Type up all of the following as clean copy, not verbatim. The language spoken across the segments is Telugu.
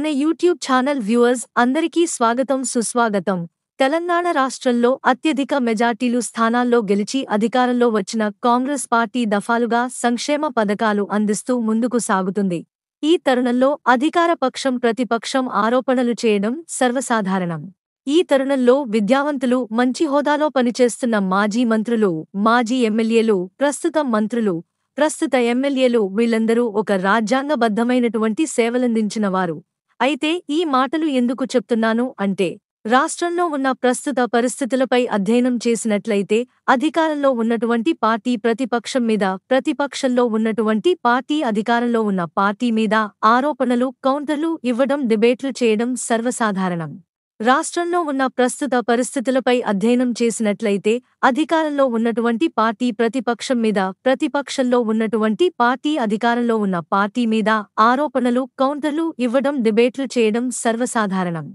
మన యూట్యూబ్ ఛానల్ వ్యూవర్స్ అందరికీ స్వాగతం సుస్వాగతం. తెలంగాణ రాష్ట్రంలో అత్యధిక మెజార్టీలు స్థానాల్లో గెలిచి అధికారంలో వచ్చిన కాంగ్రెస్ పార్టీ దఫాలుగా సంక్షేమ పథకాలు అందిస్తూ ముందుకు సాగుతుంది. ఈ తరుణంలో అధికార పక్షం ప్రతిపక్షం ఆరోపణలు చేయడం సర్వసాధారణం. ఈ తరుణంలో విద్యావంతులు, మంచి హోదాలో పనిచేస్తున్న మాజీ మంత్రులు, మాజీ ఎమ్మెల్యేలు, ప్రస్తుత మంత్రులు, ప్రస్తుత ఎమ్మెల్యేలు వీళ్లందరూ ఒక రాజ్యాంగబద్ధమైనటువంటి సేవలందించిన వారు. అయితే ఈ మాటలు ఎందుకు చెప్తున్నాను అంటే, రాష్ట్రంలో ఉన్న ప్రస్తుత పరిస్థితులపై అధ్యయనం చేసినట్లయితే అధికారంలో ఉన్నటువంటి పార్టీ ప్రతిపక్షం మీద, ప్రతిపక్షంలో ఉన్నటువంటి పార్టీ అధికారంలో ఉన్న పార్టీ మీద ఆరోపణలు, కౌంటర్లు ఇవ్వడం, డిబేట్లు చేయడం సర్వసాధారణం. రాష్ట్రంలో ఉన్న ప్రస్తుత పరిస్థితులపై అధ్యయనం చేసినట్లయితే అధికారంలో ఉన్నటువంటి పార్టీ ప్రతిపక్షం మీద, ప్రతిపక్షంలో ఉన్నటువంటి పార్టీ అధికారంలో ఉన్న పార్టీ మీద ఆరోపణలు, కౌంటర్లు ఇవ్వడం, డిబేట్లు చేయడం సర్వసాధారణం.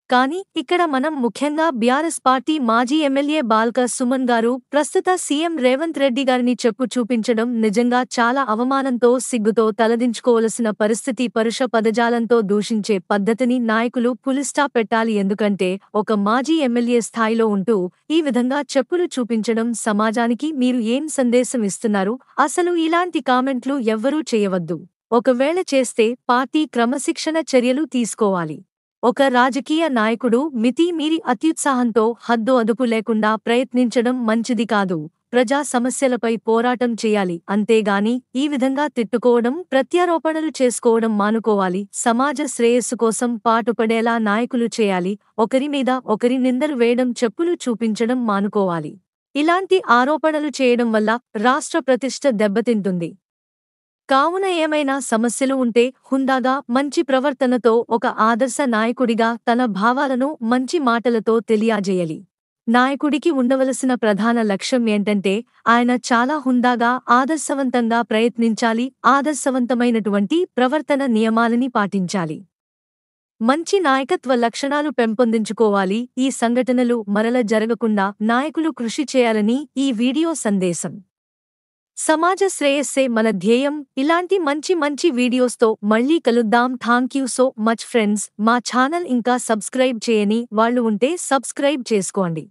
కానీ ఇక్కడ మనం ముఖ్యంగా బీఆర్ఎస్ పార్టీ మాజీ ఎమ్మెల్యే బాల్క సుమన్ గారు ప్రస్తుత సీఎం రేవంత్ రెడ్డి గారిని చెప్పు చూపించడం నిజంగా చాలా అవమానంతో, సిగ్గుతో తలదించుకోవలసిన పరిస్థితి. పరుష పదజాలంతో దూషించే పద్ధతిని నాయకులు పులిస్టా పెట్టాలి. ఎందుకంటే ఒక మాజీ ఎమ్మెల్యే స్థాయిలో ఉంటూ ఈ విధంగా చెప్పులు చూపించడం సమాజానికి మీరు ఏం సందేశం ఇస్తున్నారు? అసలు ఇలాంటి కామెంట్లు ఎవ్వరూ చేయవద్దు. ఒకవేళ చేస్తే పార్టీ క్రమశిక్షణ చర్యలు తీసుకోవాలి. ఒక రాజకీయ నాయకుడు మితిమీరి అత్యుత్సాహంతో, హద్దు అదుపు లేకుండా ప్రయత్నించడం మంచిది కాదు. ప్రజా సమస్యలపై పోరాటం చేయాలి. అంతేగాని ఈ విధంగా తిట్టుకోవడం, ప్రత్యారోపణలు చేసుకోవడం మానుకోవాలి. సమాజ శ్రేయస్సు కోసం పాటుపడేలా నాయకులు చేయాలి. ఒకరి మీద ఒకరి నిందలు వేయడం, చెప్పులు చూపించడం మానుకోవాలి. ఇలాంటి ఆరోపణలు చేయడం వల్ల రాష్ట్ర ప్రతిష్ఠ దెబ్బతింటుంది. కావున ఏమైనా సమస్యలు ఉంటే హుందాగా, మంచి ప్రవర్తనతో, ఒక ఆదర్శ నాయకుడిగా తన భావాలను మంచి మాటలతో తెలియజేయాలి. నాయకుడికి ఉండవలసిన ప్రధాన లక్ష్యం ఏంటంటే ఆయన చాలా హుందాగా, ఆదర్శవంతంగా ప్రయత్నించాలి. ఆదర్శవంతమైనటువంటి ప్రవర్తన నియమాలని పాటించాలి. మంచి నాయకత్వ లక్షణాలు పెంపొందించుకోవాలి. ఈ సంఘటనలు మరల జరగకుండా నాయకులు కృషి చేయాలని ఈ వీడియో సందేశం. సమాజ శ్రేయస్సే మన ధ్యేయం. ఇలాంటి మంచి వీడియోస్తో మళ్ళీ కలుద్దాం. Thank you so much friends. మా ఛానల్ ఇంకా సబ్స్క్రైబ్ చేయని వాళ్ళు ఉంటే సబ్స్క్రైబ్ చేసుకోండి.